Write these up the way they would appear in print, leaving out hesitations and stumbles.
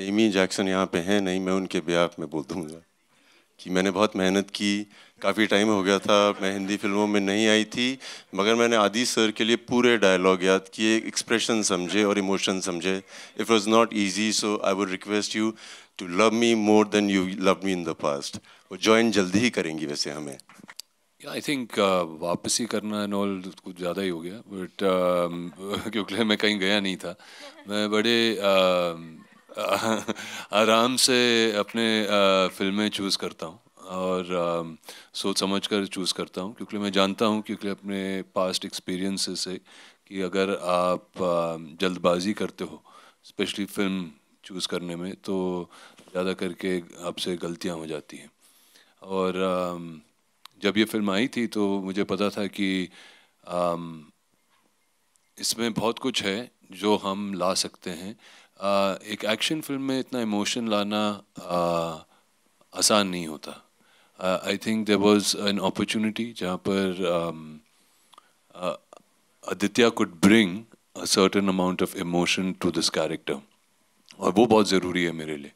Amy Jackson यहाँ पे हैं नहीं, मैं उनके बेहाफ में बोल दूँगा कि मैंने बहुत मेहनत की, काफ़ी टाइम हो गया था, मैं हिंदी फिल्मों में नहीं आई थी, मगर मैंने आदि सर के लिए पूरे डायलॉग याद किए, एक्सप्रेशन समझे और इमोशन समझे. It was not easy, so I would request you to love me more than you love me in the past. वो ज्वाइन जल्दी ही करेंगी वैसे हमें. आई थिंक वापसी करना एंड ऑल कुछ ज़्यादा ही हो गया, बट क्योंकि मैं कहीं गया नहीं था. मैं बड़े आराम से अपने फिल्में चूज़ करता हूँ और सोच समझ कर चूज़ करता हूँ, क्योंकि मैं जानता हूँ क्योंकि अपने पास्ट एक्सपीरियंसेस से कि अगर आप जल्दबाजी करते हो स्पेशली फिल्म चूज़ करने में तो ज़्यादा करके आपसे गलतियाँ हो जाती हैं. और जब ये फिल्म आई थी तो मुझे पता था कि इसमें बहुत कुछ है जो हम ला सकते हैं. एक एक्शन फिल्म में इतना इमोशन लाना आसान नहीं होता. I think there was an opportunity जहाँ पर Aditya could bring a certain amount of emotion to this character, और वो बहुत ज़रूरी है मेरे लिए.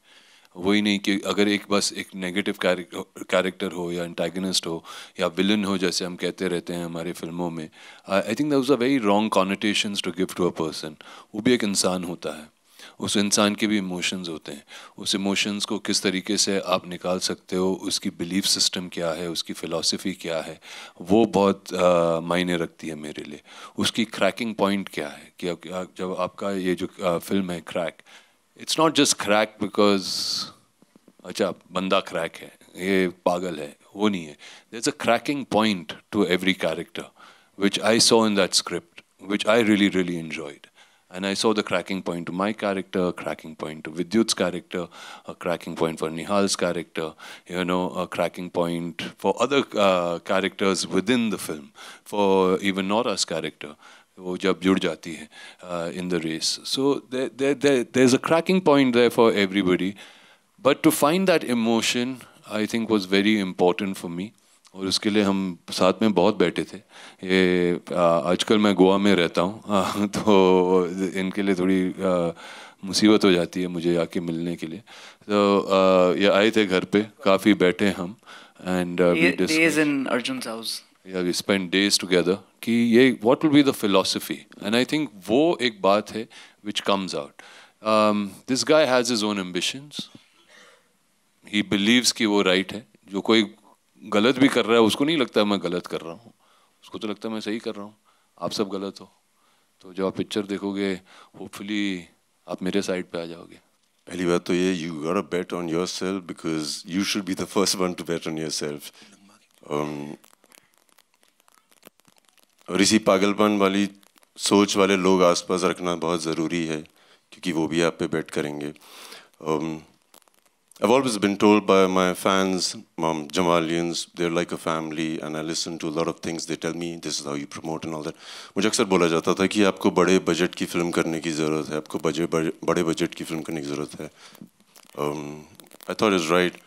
वही नहीं कि अगर एक बस एक नेगेटिव कैरेक्टर हो या एंटागनिस्ट हो या विलन हो जैसे हम कहते रहते हैं हमारे फिल्मों में. I think that was a very wrong connotations to give to a person. वो भी एक इंसान होता है, उस इंसान के भी इमोशंस होते हैं. उस इमोशंस को किस तरीके से आप निकाल सकते हो, उसकी बिलीफ सिस्टम क्या है, उसकी फ़िलॉसफी क्या है, वो बहुत मायने रखती है मेरे लिए. उसकी क्रैकिंग पॉइंट क्या है कि जब आपका ये जो फिल्म है crack, it's not just crack because अच्छा बंदा क्रैक है, ये पागल है, वो नहीं है. There is a cracking point to every character which I saw in that script which I really enjoyed. And I saw the cracking point to my character, a cracking point to Vidyut's character, a cracking point for Nihal's character, a cracking point for other characters within the film, for even Nora's character. वो जब जुड़ जाती है in the race. So there's a cracking point there for everybody. But to find that emotion, I think was very important for me. और उसके लिए हम साथ में बहुत बैठे थे. ये आजकल मैं गोवा में रहता हूँ तो इनके लिए थोड़ी मुसीबत हो जाती है मुझे आके मिलने के लिए. तो ये आए थे घर पे, काफ़ी बैठे हम and days in Arjun's house. Yeah, we spent days together कि ये what will be the philosophy, and I think वो एक बात है which comes out. This guy has his own ambitions. He believes कि वो right है. जो कोई गलत भी कर रहा है उसको नहीं लगता मैं गलत कर रहा हूँ, उसको तो लगता है मैं सही कर रहा हूँ, आप सब गलत हो. तो जब आप पिक्चर देखोगे होपफुली आप मेरे साइड पे आ जाओगे. पहली बात तो ये, you gotta bet on yourself because you should be the first one to bet on yourself. और इसी पागलपन वाली सोच वाले लोग आसपास रखना बहुत ज़रूरी है क्योंकि वो भी आप पे बेट करेंगे. I've always been told by my fans, Jamalians, they're like a family, and I listen to a lot of things. They tell me this is how you promote and all that. मुझे अक्सर बोला जाता था कि आपको बड़े budget की film करने की ज़रूरत है, आपको बड़े बजट की फिल्म करने की ज़रूरत है. I thought it's right,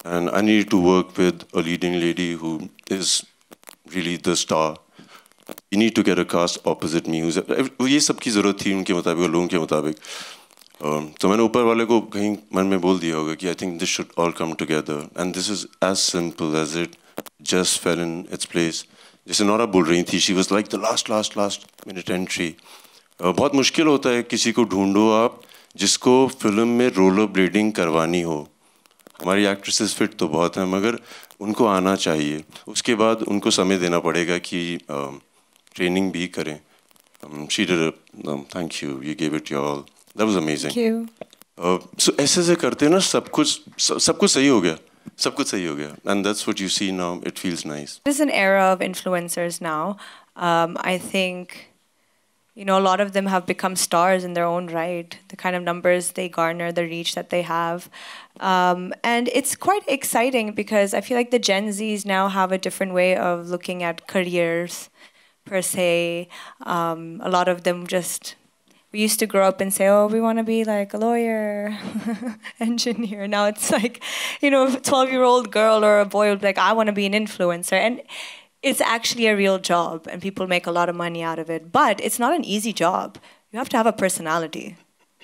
and I needed to work with a leading lady who is really the star. You need to get a cast opposite me. ये सब की ज़रूरत थी उनके मुताबिक, लोगों के मुताबिक. तो मैंने ऊपर वाले को कहीं मन में बोल दिया होगा कि I think this should all come together and this is as simple as it just fell in its place. जैसे नोरा बोल रही थी, she was like the last minute entry. बहुत मुश्किल होता है किसी को ढूंढो आप जिसको फिल्म में रोलर ब्लेडिंग करवानी हो. हमारी एक्ट्रेसेस फिट तो बहुत हैं मगर उनको आना चाहिए. उसके बाद उनको समय देना पड़ेगा कि ट्रेनिंग भी करें. She did it. Thank you, you give it your all. That was amazing. Thank you. So ऐसे करते ना सब कुछ सही हो गया, सब कुछ सही हो गया, and that's what you see now. It feels nice. This is an era of influencers now. I think, a lot of them have become stars in their own right. The kind of numbers they garner, the reach that they have, and it's quite exciting because I feel like the Gen Zs now have a different way of looking at careers, per se. A lot of them just. We used to grow up and say, oh, we want to be like a lawyer, engineer. Now it's like, a 12-year-old girl or a boy will be like, I want to be an influencer. And it's actually a real job and people make a lot of money out of it. But it's not an easy job. You have to have a personality.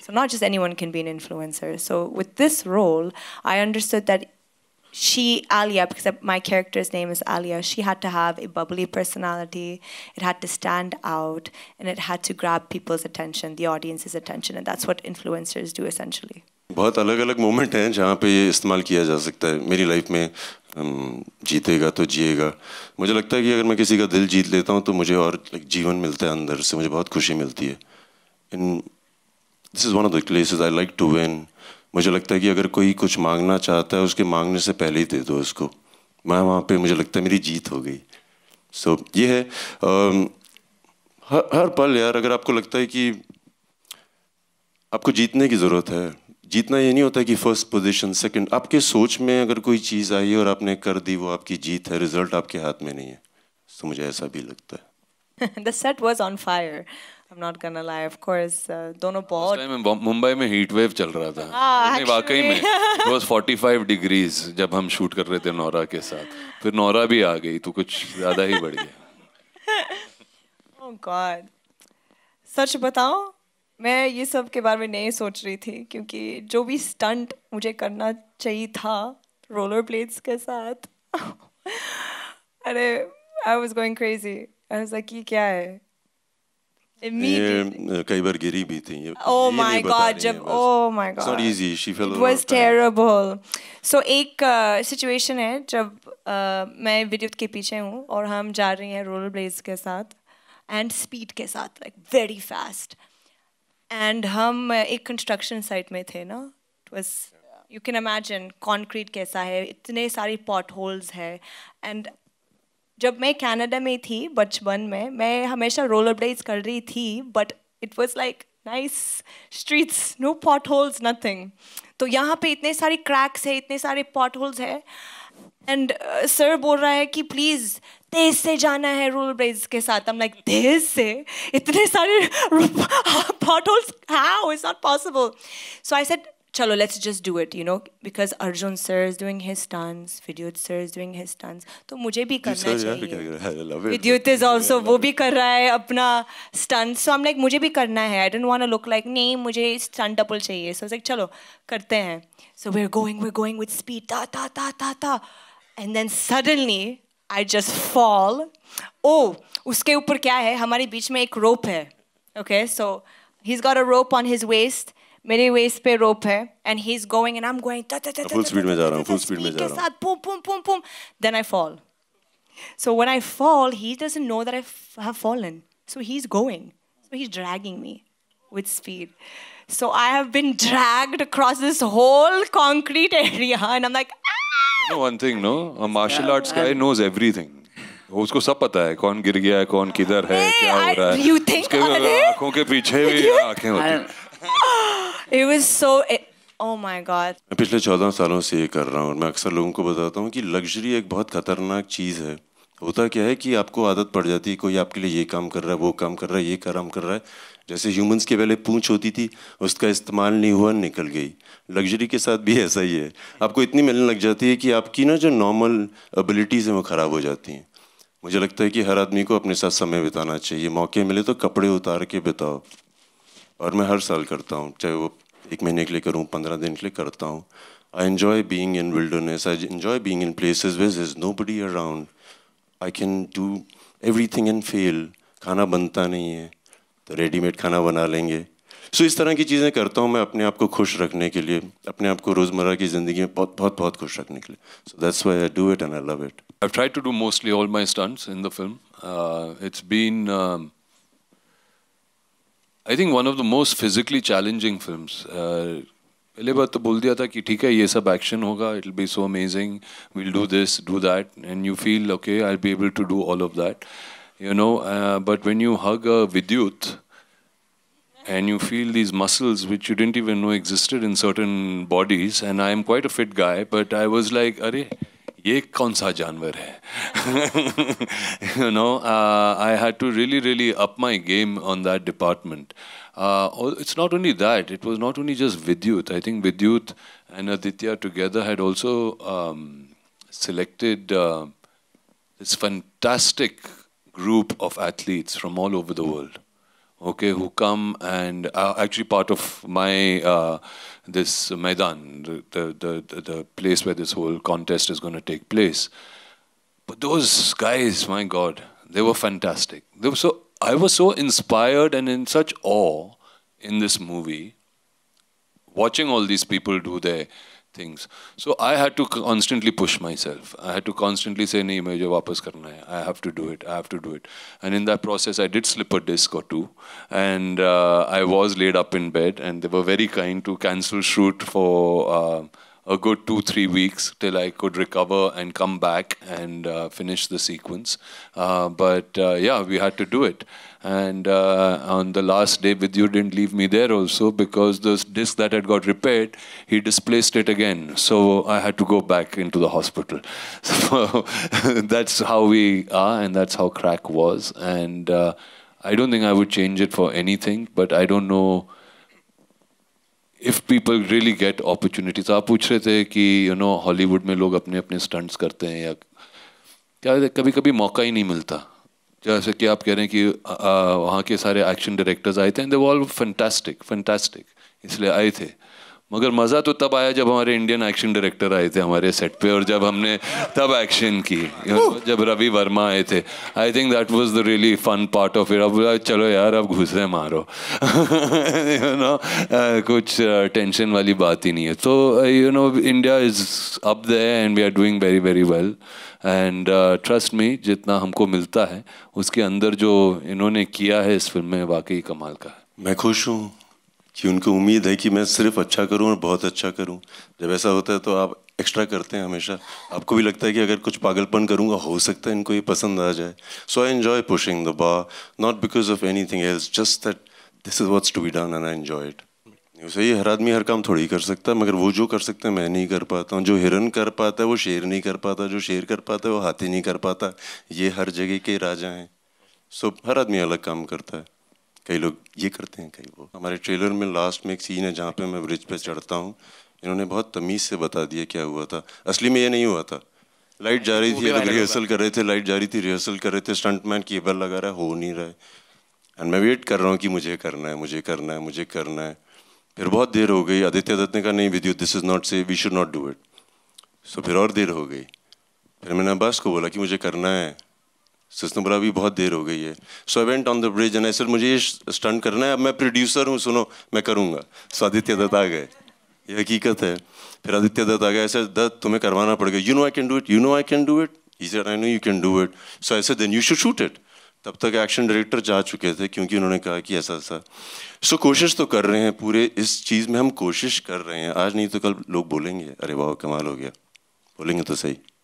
So not just anyone can be an influencer. So with this role, I understood that Alia, because my character's name is Alia, she had to have a bubbly personality, it had to stand out, and it had to grab people's attention, the audience's attention, and that's what influencers do essentially. बहुत अलग अलग moment हैं जहाँ पे ये इस्तेमाल किया जा सकता है मेरी लाइफ में. जीतेगा तो जिएगा. मुझे लगता है कि अगर मैं किसी का दिल जीत लेता हूँ तो मुझे और जीवन मिलता है अंदर से, मुझे बहुत खुशी मिलती है. This is one of the places I like to win. मुझे लगता है कि अगर कोई कुछ मांगना चाहता है उसके मांगने से पहले ही दे दो उसको. मैं वहाँ पे मुझे लगता है मेरी जीत हो गई. सो ये है हर पल यार. अगर आपको लगता है कि आपको जीतने की ज़रूरत है, जीतना ये नहीं होता कि फर्स्ट पोजीशन सेकंड. आपके सोच में अगर कोई चीज़ आई और आपने कर दी वो आपकी जीत है. रिजल्ट आपके हाथ में नहीं है. तो मुझे ऐसा भी लगता है. The set was on fire. I'm not gonna lie, of course. दोनों बहुत. उस टाइम मुंबई में हीट वेव चल रहा था. नहीं वाकई में. It was 45 degrees जब हम शूट कर रहे थे नोरा के साथ. फिर नोरा भी आ गई तो कुछ ज़्यादा ही बढ़ गया. Oh God. सच बताऊं, मैं ये सब के बारे में नहीं सोच रही थी क्योंकि जो भी स्टंट मुझे करना चाहिए था रोलर ब्लेड्स के साथ, अरे I was going crazy. I was like ये क्या है? ये कई बार गिरी भी थी. Oh my God! जब oh my God! It's not easy. She fell. It was terrible. So एक situation है जब मैं विद्युत के पीछे हूँ और हम जा रही हैं रोलर ब्लेड्स के साथ and speed के साथ like very fast. And हम एक construction site में थे ना. It was you can imagine concrete कैसा है, इतने सारी potholes है. And जब मैं कनाडा में थी बचपन में मैं हमेशा रोलर ब्लेड्स कर रही थी but it was like nice streets, no pot holes, nothing. तो यहाँ पे इतने सारे क्रैक्स है, इतने सारे पॉट होल्स है एंड सर बोल रहा है कि प्लीज़ तेज से जाना है रोलर ब्लेड्स के साथ. I'm like तेज से इतने सारे pot holes, how, it's not possible. So I said chalo, let's just do it, you know, because Arjun sir is doing his stunts, Vidyut sir is doing his stunts, तो मुझे भी करना चाहिए. Vidyut is also, वो भी कर रहा है अपना stunt, so I'm like मुझे भी करना है. I didn't want to look like नहीं मुझे stunt double चाहिए. So I was like चलो करते हैं. So we're going with speed, ta ta ta ta ta, and then suddenly I just fall. Oh, उसके ऊपर क्या है, हमारे बीच में एक rope है. Okay, so he's got a rope on his waist. मेरे वेस्ट पे रोप है and he is going and I am going full speed में जा रहा हूँ, फुल स्पीड में जा रहा हूँ. Boom, boom, boom, boom. Then I fall. So when I fall, he doesn't know that I have fallen. So he's going. So he's dragging me with speed. So I have been dragged across this whole concrete area, and I'm like, ah! You know one thing, no? A martial arts guy knows everything. उसको सब पता है कौन गिर गया है, कौन किधर है, क्या हो रहा है. You think? आँखों के पीछे भी आँखें होती हैं. It was so. Oh my God. मैं पिछले 14 सालों से ये कर रहा हूँ और मैं अक्सर लोगों को बताता हूँ कि लग्जरी एक बहुत खतरनाक चीज़ है. होता क्या है कि आपको आदत पड़ जाती है, कोई आपके लिए ये काम कर रहा है, वो काम कर रहा है, ये काम कर रहा है. जैसे ह्यूमंस के पहले पूंछ होती थी, उसका इस्तेमाल नहीं हुआ, निकल गई. लग्जरी के साथ भी ऐसा ही है. आपको इतनी मिलने लग जाती है कि आपकी ना जो नॉर्मल एबिलिटीज़ हैं वो ख़राब हो जाती हैं. मुझे लगता है कि हर आदमी को अपने साथ समय बिताना चाहिए. मौके मिले तो कपड़े उतार के बिताओ. और मैं हर साल करता हूँ, चाहे वो 1 महीने के लिए करूँ, 15 दिन के लिए करता हूँ. I enjoy being in wilderness, I enjoy being in places where there is nobody around. I can do everything and fail. खाना बनता नहीं है तो रेडीमेड खाना बना लेंगे. सो इस तरह की चीज़ें करता हूँ मैं अपने आप को खुश रखने के लिए, अपने आप को रोज़मर्रा की ज़िंदगी में बहुत बहुत बहुत खुश रखने के लिए. So that's why I do it and I love it. I've tried to do mostly all my stunts in the film. It's been I think one of the most physically challenging films. पहले बार तो बोल दिया था कि ठीक है ये सब एक्शन होगा, it'll be so amazing, we'll do this, do that, and you feel okay, I'll be able to do all of that, you know. But when you hug a Vidyut and you feel these muscles which you didn't even know existed in certain bodies, and I am quite a fit guy, but I was like, अरे ये कौन सा जानवर है. You know, I had to really up my game on that department. It's not only that, it was not only just Vidyut. I think Vidyut and Aditya together had also selected this fantastic group of athletes from all over the world. okay, who come and are actually part of my this Maidan, the place where this whole contest is going to take place. But those guys, my God, they were fantastic. I was so inspired and in such awe in this movie, watching all these people do their things. So I had to constantly push myself. I had to constantly say, "नहीं, मुझे वापस करना है. I have to do it. I have to do it." And in that process, I did slip a disc or two, and I was laid up in bed. And they were very kind to cancel shoot for a good 2-3 weeks till I could recover and come back and finish the sequence. But yeah, we had to do it. And on the last day, Vidyut didn't leave me there also, because the disc that had got repaired, he displaced it again. So I had to go back into the hospital. So that's how we are, and that's how Crakk was. And I don't think I would change it for anything, but I don't know if people really get opportunities. आप पूछ रहे थे कि Hollywood में लोग अपने अपने stunts करते हैं या क्या, कभी कभी मौका ही नहीं मिलता. जैसे कि आप कह रहे हैं कि वहाँ के सारे एक्शन डायरेक्टर्स आए थे, and they were all fantastic, इसलिए आए थे. मगर मज़ा तो तब आया जब हमारे इंडियन एक्शन डायरेक्टर आए थे हमारे सेट पे, और जब हमने तब एक्शन की, जब रवि वर्मा आए थे. I think that was the really fun part of it. अब चलो यार, अब घुसे मारो. कुछ टेंशन वाली बात ही नहीं है. तो India is up there and we are doing very very well. And trust me, जितना हमको मिलता है उसके अंदर जो इन्होंने किया है इस फिल्म में, वाकई कमाल का है. मैं खुश हूँ कि उनको उम्मीद है कि मैं सिर्फ अच्छा करूं और बहुत अच्छा करूं. जब ऐसा होता है तो आप एक्स्ट्रा करते हैं हमेशा. आपको भी लगता है कि अगर कुछ पागलपन करूंगा हो सकता है इनको ये पसंद आ जाए. So I enjoy pushing the bar, not because of anything else, just that this is what's to be done and I enjoy it. वैसे ही हर आदमी हर काम थोड़ी कर सकता है, मगर वो जो कर सकते हैं मैं नहीं कर पाता हूँ. जो हिरन कर पाता है वो शेर नहीं कर पाता, जो शेर कर पाता है वो हाथी नहीं कर पाता. ये हर जगह के राजा हैं. सो हर आदमी अलग काम करता है. कई लोग ये करते हैं, कई वो. हमारे ट्रेलर में लास्ट में एक सीन है जहाँ पे मैं ब्रिज पे चढ़ता हूँ. इन्होंने बहुत तमीज़ से बता दिया क्या हुआ था. असली में ये नहीं हुआ था. लाइट जा रही थी, रिहर्सल कर रहे थे, लाइट जा रही थी, रिहर्सल कर रहे थे, स्टंटमैन केबल लगा रहा है, हो नहीं रहा है. एंड मैं वेट कर रहा हूँ कि मुझे करना है, मुझे करना है, मुझे करना है. फिर बहुत देर हो गई. आदित्य दत्त ने कहा नहीं Vidyut, this is not say, we should not do it. So फिर और देर हो गई. फिर मैंने अब्बास को बोला कि मुझे करना है. सो उसने बोला अभी बहुत देर हो गई है. So I went on the bridge and I said मुझे ये स्टंट करना है, अब मैं प्रोड्यूसर हूँ, सुनो मैं करूँगा. सो आदित्य दत्त आ गए. ये हकीकत है. फिर आदित्य दत्त आ गए. ऐसे दत्त तुम्हें करवाना पड़ेगा. You know I can do it, you know I can do it. He said I know you can do it. So I said then you should shoot it. तब तक एक्शन डायरेक्टर जा चुके थे, क्योंकि उन्होंने कहा कि ऐसा ऐसा. सो कोशिश तो कर रहे हैं, पूरे इस चीज़ में हम कोशिश कर रहे हैं. आज नहीं तो कल लोग बोलेंगे अरे वाह कमाल हो गया. बोलेंगे तो सही.